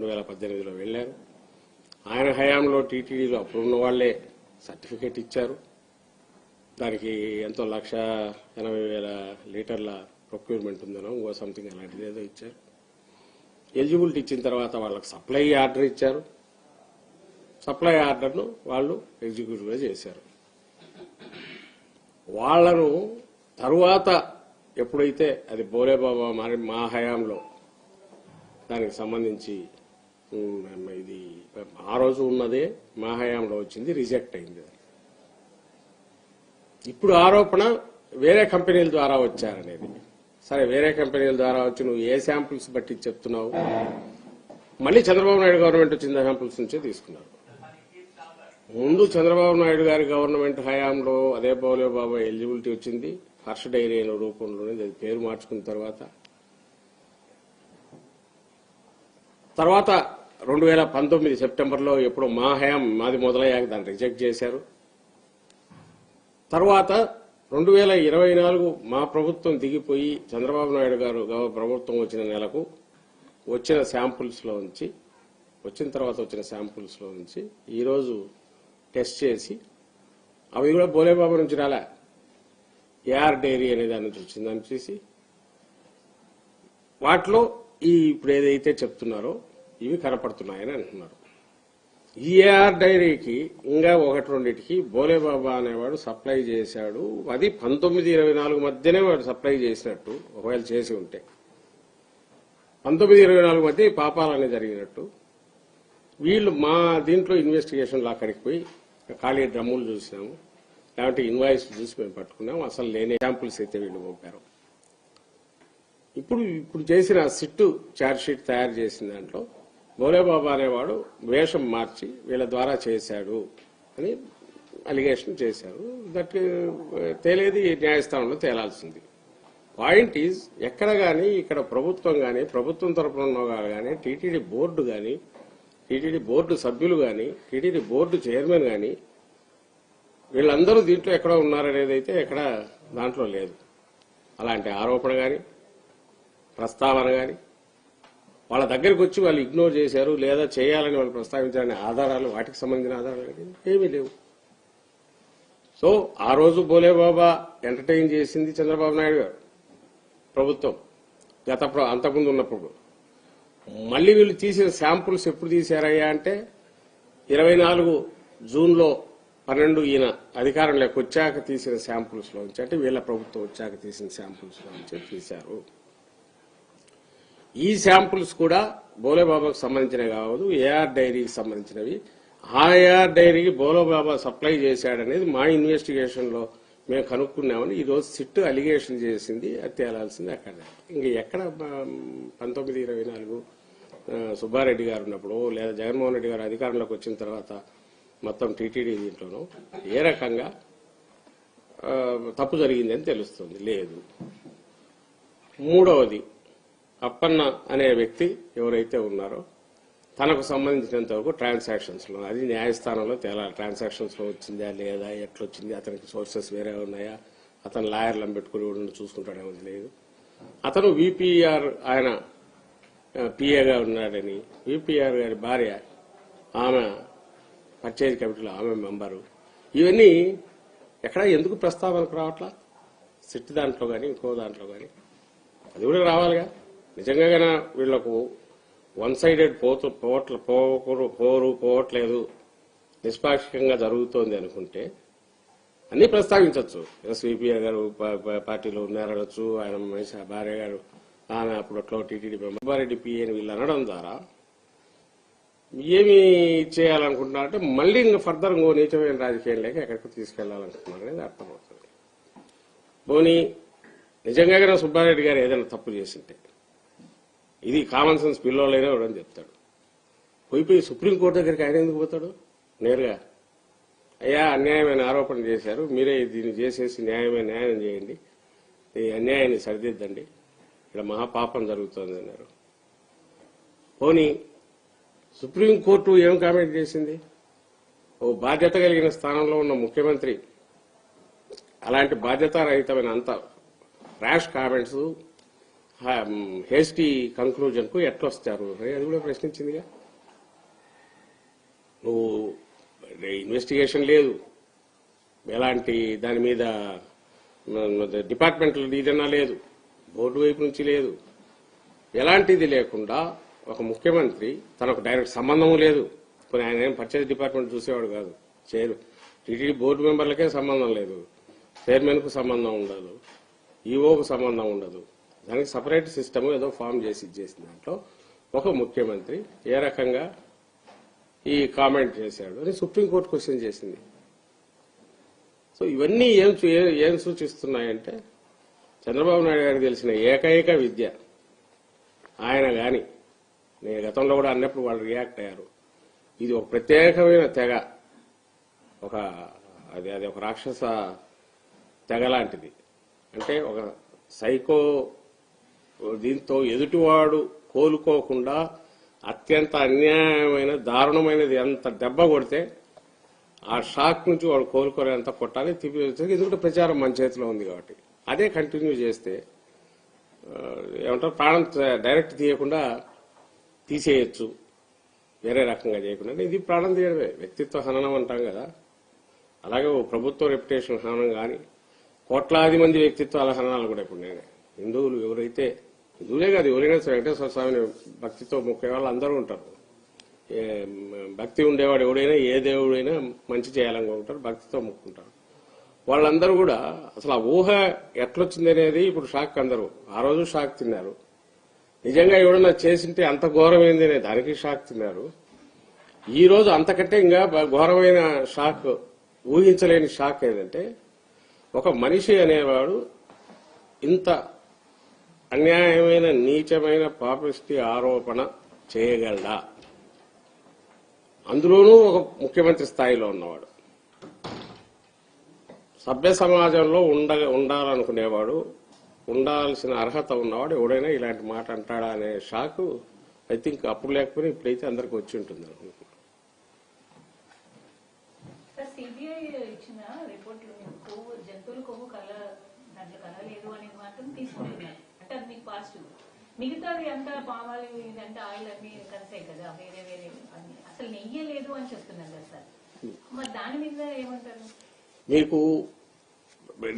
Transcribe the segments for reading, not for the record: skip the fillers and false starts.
2018లో వెళ్ళారు. ఆయన హయాంలో టీటీడీలో అప్పుడున్న వాళ్లే సర్టిఫికేట్ ఇచ్చారు. దానికి ఎంతో 1,80,000 లీటర్ల ప్రొక్యూర్మెంట్ ఉందనో ఇంకో సంథింగ్ అలాంటిది ఏదో ఇచ్చారు. ఎలిజిబిలిటీ ఇచ్చిన తర్వాత వాళ్ళకి సప్లై ఆర్డర్ ఇచ్చారు. సప్లై ఆర్డర్ను వాళ్ళు ఎగ్జిక్యూటివ్గా చేశారు. వాళ్లను తరువాత ఎప్పుడైతే అది బోలేబాబా మా హయాంలో దానికి సంబంధించి ఇది ఆ రోజు ఉన్నదే మా హయాంలో వచ్చింది, రిజెక్ట్ అయింది. ఇప్పుడు ఆరోపణ వేరే కంపెనీల ద్వారా వచ్చారనేది. సరే, వేరే కంపెనీల ద్వారా వచ్చి నువ్వు ఏ శాంపుల్స్ బట్టి చెప్తున్నావు? మళ్ళీ చంద్రబాబు నాయుడు గవర్నమెంట్ వచ్చిన శాంపుల్స్ నుంచే తీసుకున్నారు. ముందు చంద్రబాబు నాయుడు గారి గవర్నమెంట్ హయాంలో అదే బోలేబాబా ఎలిజిబిలిటీ వచ్చింది, హర్ష డైరీ అనే రూపంలోనే అది పేరు మార్చుకున్న తర్వాత 2019 సెప్టెంబర్లో ఎప్పుడో మా హయాం మాది మొదలయ్యాక దాన్ని రిజెక్ట్ చేశారు. తర్వాత 2024 మా ప్రభుత్వం దిగిపోయి చంద్రబాబు నాయుడు గారు ప్రభుత్వం వచ్చిన నెలకు వచ్చిన శాంపుల్స్ లో నుంచి ఈరోజు టెస్ట్ చేసి అవి కూడా బోలేబాబా నుంచి రాలే, ఏఆర్ డైరీ అనే దాని నుంచి వచ్చిందని చూసి వాటిలో ఇప్పుడు ఏదైతే చెప్తున్నారో ఇవి కనపడుతున్నాయని అంటున్నారు. ఈ ఏఆర్ డైరీకి ఇంకా 1-2టికి బోలేబాబా అనేవాడు సప్లై చేశాడు. అది 19-24 మధ్యనే వాడు సప్లై చేసినట్టు, ఒకవేళ చేసి ఉంటే 19-24 మధ్య ఈ పాపాలనే జరిగినట్టు. వీళ్ళు మా దీంట్లో ఇన్వెస్టిగేషన్లో అక్కడికి పోయి ఖాళీ డ్రమ్ములు చూసినాము, లేదంటే ఇన్వాయిస్ చూసి మేము పట్టుకున్నాము. అసలు లేని శాంపుల్స్ అయితే వీళ్ళు పంపారు. ఇప్పుడు చేసిన సిట్టు ఛార్జ్ షీట్ తయారు చేసిన దాంట్లో బోలేబాబా అనేవాడు వేషం మార్చి వీళ్ళ ద్వారా చేశాడు అని అలిగేషన్ చేశారు. దట్ తేలేది న్యాయస్థానంలో తేలాల్సింది. పాయింట్ ఈజ్ ఎక్కడ గానీ ఇక్కడ ప్రభుత్వం గానీ, ప్రభుత్వం తరపున ఉన్న వాళ్ళు గానీ, టీటీడీ బోర్డు గానీ, టీటీడీ బోర్డు సభ్యులు గానీ, టీటీడీ బోర్డు చైర్మన్ గానీ వీళ్ళందరూ దీంట్లో ఎక్కడ ఉన్నారనేది అయితే ఎక్కడ దాంట్లో లేదు. అలాంటి ఆరోపణ గానీ, ప్రస్తావన గానీ, వాళ్ళ దగ్గరికి వచ్చి వాళ్ళు ఇగ్నోర్ చేశారు లేదా చేయాలని వాళ్ళు ప్రస్తావించాలనే ఆధారాలు, వాటికి సంబంధించిన ఆధారాలు ఏమీ లేవు. సో ఆ రోజు బోలేబాబా ఎంటర్టైన్ చేసింది చంద్రబాబు నాయుడు గారు ప్రభుత్వం అంతకుముందు ఉన్నప్పుడు. మళ్లీ వీళ్ళు తీసిన శాంపుల్స్ ఎప్పుడు తీశారయ్యా అంటే 24 జూన్లో 12 ఈయన అధికారంలోకి వచ్చాక తీసిన శాంపుల్స్ లో నుంచి, అంటే వీళ్ళ ప్రభుత్వం వచ్చాక తీసిన శాంపుల్స్ లో నుంచి తీశారు. ఈ శాంపుల్స్ కూడా బోలేబాబాకు సంబంధించినవి కావద్దు, ఏఆర్ డైరీకి సంబంధించినవి. ఆ ఏఆర్ డైరీకి బోలేబాబా సప్లై చేశాడనేది మా ఇన్వెస్టిగేషన్ లో మేము కనుక్కున్నామని ఈ రోజు సిట్ అలిగేషన్ చేసింది. అది తేలాల్సింది అక్కడ. ఇంక ఎక్కడ 19-24 సుబ్బారెడ్డి గారు ఉన్నప్పుడు లేదా జగన్మోహన్ రెడ్డి గారు అధికారంలోకి వచ్చిన తర్వాత మొత్తం టీటీడీ దీంట్లోనూ ఏ రకంగా తప్పు జరిగిందని తెలుస్తుంది లేదు. మూడవది, అప్పన్న అనే వ్యక్తి ఎవరైతే ఉన్నారో తనకు సంబంధించినంత వరకు ట్రాన్సాక్షన్స్ లో, అది న్యాయస్థానంలో తేలాలి. ట్రాన్సాక్షన్స్ లో వచ్చిందా లేదా, ఎట్లొచ్చింది, అతనికి సోర్సెస్ వేరే ఉన్నాయా, అతను లాయర్లను పెట్టుకుని చూసుకుంటాడేమో లేదు. అతను విపిఆర్, ఆయన పిఏగా ఉన్నాడని, విపిఆర్ గారి భార్య, ఆమె పర్చేజ్ కమిటీలో ఆమె మెంబరు. ఇవన్నీ ఎక్కడ ఎందుకు ప్రస్తావనకు రావట్లా? సిట్ దాంట్లో కానీ ఇంకో దాంట్లో కానీ అది కూడా రావాలిగా. నిజంగా వీళ్లకు వన్ సైడెడ్ పోవట్లేదు, నిష్పాక్షికంగా జరుగుతోంది అనుకుంటే అన్ని ప్రస్తావించవచ్చు. ఎస్వీపీఆర్ గారు పార్టీలో ఉన్నారనొచ్చు, ఆయన భార్య గారు ఆమె అప్పట్లో టీటీడీ సుబ్బారెడ్డి పిఏని వీళ్ళు అనడం ద్వారా ఏమి చేయాలనుకుంటున్నారంటే మళ్లీ ఇంకా ఫర్దర్ ఇంకో నీచమైన రాజకీయం లేక ఎక్కడికి తీసుకెళ్లాలనుకుంటున్నారు అనేది అర్థమవుతుంది. పోనీ నిజంగా సుబ్బారెడ్డి గారు ఏదైనా తప్పు చేసింటే ఇది కామన్ సెన్స్ పిల్లలైనా ఇవ్వడం చెప్తాడు. పోయిపోయి సుప్రీంకోర్టు దగ్గరికి ఆయన ఎందుకు పోతాడు నేరుగా? అయ్యా, అన్యాయమైన ఆరోపణ చేశారు, మీరే దీన్ని చేసేసి న్యాయం చేయండి, ఈ అన్యాయాన్ని సరిదిద్దండి, ఇక్కడ మహాపాపం జరుగుతోంది అన్నారు. పోనీ సుప్రీంకోర్టు ఏం కామెంట్ చేసింది? ఓ బాధ్యత కలిగిన స్థానంలో ఉన్న ముఖ్యమంత్రి అలాంటి బాధ్యతారహితమైన అంత ర్యాష్ కామెంట్స్, హేస్టీ కంక్లూజన్ కు ఎట్లొస్తారు అది కూడా ప్రశ్నించిందిగా. నువ్వు ఇన్వెస్టిగేషన్ లేదు, ఎలాంటి దాని మీద డిపార్ట్మెంటల్ రీజనా లేదు, బోర్డు వైపు నుంచి లేదు, ఎలాంటిది లేకుండా ఒక ముఖ్యమంత్రి తనకు డైరెక్ట్ సంబంధం లేదు. కొన్ని ఆయన ఏం పర్చేజ్ డిపార్ట్మెంట్ చూసేవాడు కాదు, టీటీడీ బోర్డు మెంబర్లకే సంబంధం లేదు, చైర్మన్ కు సంబంధం ఉండదు, ఈఓకు సంబంధం ఉండదు. దానికి సపరేట్ సిస్టమ్ ఏదో ఫామ్ చేసి ఇచ్చేసిన దాంట్లో ఒక ముఖ్యమంత్రి ఏ రకంగా ఈ కామెంట్ చేశాడు అని సుప్రీంకోర్టు క్వశ్చన్ చేసింది. సో ఇవన్నీ ఏం సూచిస్తున్నాయంటే చంద్రబాబు నాయుడు గారికి తెలిసిన ఏకైక విద్య ఆయన గాని, నేను గతంలో కూడా అన్నప్పుడు వాళ్ళు రియాక్ట్ అయ్యారు, ఇది ఒక ప్రత్యేకమైన తెగ, అది ఒక రాక్షస తెగ లాంటిది. అంటే ఒక సైకో, దీంతో ఎదుటివాడు కోలుకోకుండా అత్యంత అన్యాయమైన దారుణమైనది ఎంత దెబ్బ కొడితే ఆ షాక్ నుంచి వాడు కోలుకోలేంత కొట్టాలి, తిప్పి ఎందుకంటే ప్రచారం మన చేతిలో ఉంది కాబట్టి అదే కంటిన్యూ చేస్తే ఏమంటారు, ప్రాణం డైరెక్ట్ తీయకుండా తీసేయచ్చు, వేరే రకంగా చేయకుండా. ఇది ప్రాణం తీయడమే, వ్యక్తిత్వ హననం అంటాం కదా. అలాగే ప్రభుత్వ రెప్యుటేషన్ హననం కానీ, కోట్లాది మంది వ్యక్తిత్వాల హననాలు కూడా ఇప్పుడు నేను హిందువులు ఎవరైతే, హిందువులే కాదు ఎవరైనా వెంకటేశ్వర స్వామిని భక్తితో మొక్కే వాళ్ళు అందరూ ఉంటారు. భక్తి ఉండేవాడు ఎవడైనా ఏ దేవుడైనా మంచి చేయాలని ఉంటారు, భక్తితో మొక్కుంటారు. వాళ్ళందరూ కూడా అసలు ఆ ఊహ ఎట్లొచ్చింది అనేది ఇప్పుడు షాక్. అందరూ ఆ రోజు షాక్ తిన్నారు. నిజంగా ఎవడన్నా చేసింటే అంత ఘోరమైంది అనే దానికి షాక్ తిన్నారు. ఈ రోజు అంతకంటే ఇంకా ఘోరమైన షాక్, ఊహించలేని షాక్ ఏదంటే ఒక మనిషి అనేవాడు ఇంత అన్యాయమైన నీచమైన పాపిష్టి ఆరోపణ చేయగలడా, అందులోనూ ఒక ముఖ్యమంత్రి స్థాయిలో ఉన్నవాడు, సభ్య సమాజంలో ఉండాలనుకునేవాడు, ఉండాల్సిన అర్హత ఉన్నవాడు ఎవడైనా ఇలాంటి మాట అంటాడా అనే షాక్ ఐ థింక్ అప్పుడు లేకపోయినా ఇప్పుడైతే అందరికి వచ్చి ఉంటుంది అనుకుంటున్నాను. సిబిఐ ఇచ్చిన రిపోర్ట్లు జంతువులు కొవ్వు దాంట్లో కలలేదు అనేది మాత్రం తీసుకుంటున్నారు, అంటే అది మీకు పాజిటివ్. మిగతాది అంతా పామాలు ఇదంతా ఆయిల్ అన్ని కలిసాయి కదా, వేరే వేరే అన్ని అసలు నెయ్యి లేదు అని చెప్తున్నారు కదా సార్, మరి దాని మీద ఏమంటారు? మీకు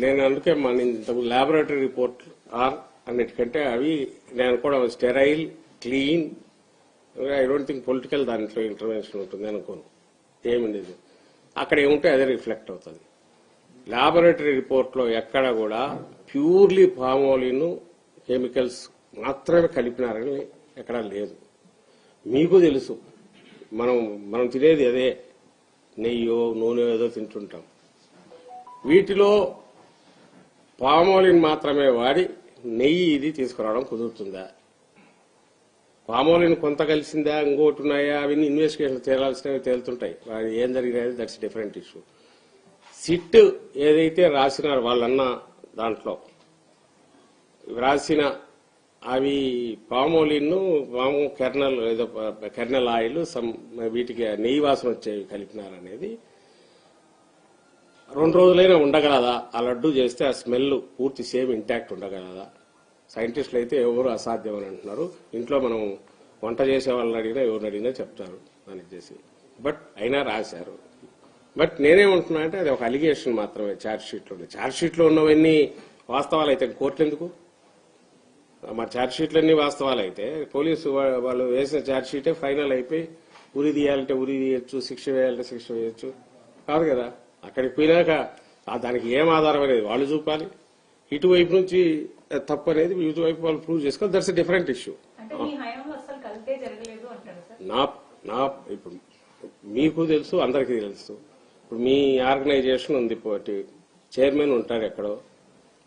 నేను అందుకే మన ల్యాబొరేటరీ రిపోర్ట్ అన్నిటికంటే అవి నేను కూడా sterile, clean, I don't think political దాంట్లో ఇంటర్వెన్షన్ ఉంటుంది అనుకోను. ఏమిండేది అక్కడ ఏముంటే అదే రిఫ్లెక్ట్ అవుతుంది. ల్యాబొరేటరీ రిపోర్ట్లో ఎక్కడ కూడా ప్యూర్లీ పామోలిన్ కెమికల్స్ మాత్రమే కలిపినారని ఎక్కడా లేదు. మీకు తెలుసు, మనం తినేది అదే, నెయ్యో నూనె ఏదో తింటుంటాం. వీటిలో పామోలిన్ మాత్రమే వాడి నెయ్యి ఇది తీసుకురావడం కుదురుతుందా? పామోలిన్ కొంత కలిసిందా, ఇంకోటి ఉన్నాయా, అవన్నీ ఇన్వెస్టిగేషన్ తేలాల్సినవి తేలుతుంటాయి. ఏం జరిగినది దట్స్ డిఫరెంట్ ఇష్యూ. సిట్ ఏదైతే రాసినారో వాళ్ళన్న దాంట్లో రాసిన అవి పామోలిన్, పాము కెర్నల్, ఏదో కెర్నల్ ఆయిల్, వీటికి నెయ్యి వాసన వచ్చేవి కలిపినారనేది 2 రోజులైనా ఉండగలదా? ఆ లడ్డు చేస్తే ఆ స్మెల్ పూర్తి సేమ్ ఇంటాక్ట్ ఉండగలదా? సైంటిస్టులు అయితే ఎవరు అసాధ్యం అని అంటున్నారు. ఇంట్లో మనం వంట చేసే వాళ్ళని అడిగినా ఎవరిని అడిగినా చెప్తారు దానికి చేసి. బట్ అయినా రాశారు. బట్ నేనేమంటున్నా అంటే అది ఒక అలిగేషన్ మాత్రమే ఛార్జ్ షీట్లో ఉన్నవన్నీ వాస్తవాలు అయితే కోర్టులు ఎందుకు? మా ఛార్జ్ షీట్లన్నీ వాస్తవాలు అయితే పోలీసు వాళ్ళు వేసిన ఛార్జ్ షీటే ఫైనల్ అయిపోయి ఉరి తీయాలంటే ఉరి తీయచ్చు, శిక్ష వేయాలంటే శిక్ష వేయచ్చు. కాదు కదా, అక్కడికి పోయినాక దానికి ఏం ఆధారం అనేది వాళ్ళు చూపాలి. ఇటువైపు నుంచి తప్పు అనేది ఇటువైపు వాళ్ళు ప్రూవ్ చేసుకోవాలి. That's a different issue. నా ఇప్పుడు మీకు తెలుసు, అందరికీ తెలుసు. ఇప్పుడు మీ ఆర్గనైజేషన్ ఉంది, చైర్మన్ ఉంటారు ఎక్కడో,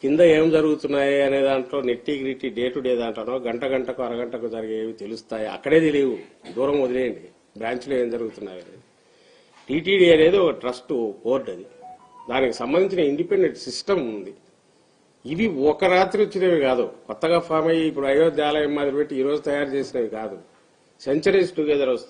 కింద ఏం జరుగుతున్నాయి అనే దాంట్లో నెట్టి గ్రిట్టి డే టు డే దాంట్లో గంటకు అరగంటకు జరిగేవి తెలుస్తాయి. అక్కడే తెలియవు, దూరం వదిలేయండి, బ్రాంచ్లో ఏం జరుగుతున్నాయి అనేది. టీటీడీ అనేది ఒక ట్రస్ట్ బోర్డు, అది దానికి సంబంధించిన ఇండిపెండెంట్ సిస్టమ్ ఉంది. ఇవి ఒక రాత్రి వచ్చినవి కాదు, కొత్తగా ఫామ్ అయ్యి ఇప్పుడు అయోధ్య ఆలయం మాదిరి పెట్టి ఈ రోజు తయారు చేసినవి కాదు. సెంచరీస్ టుగెదర్ వస్తుంది.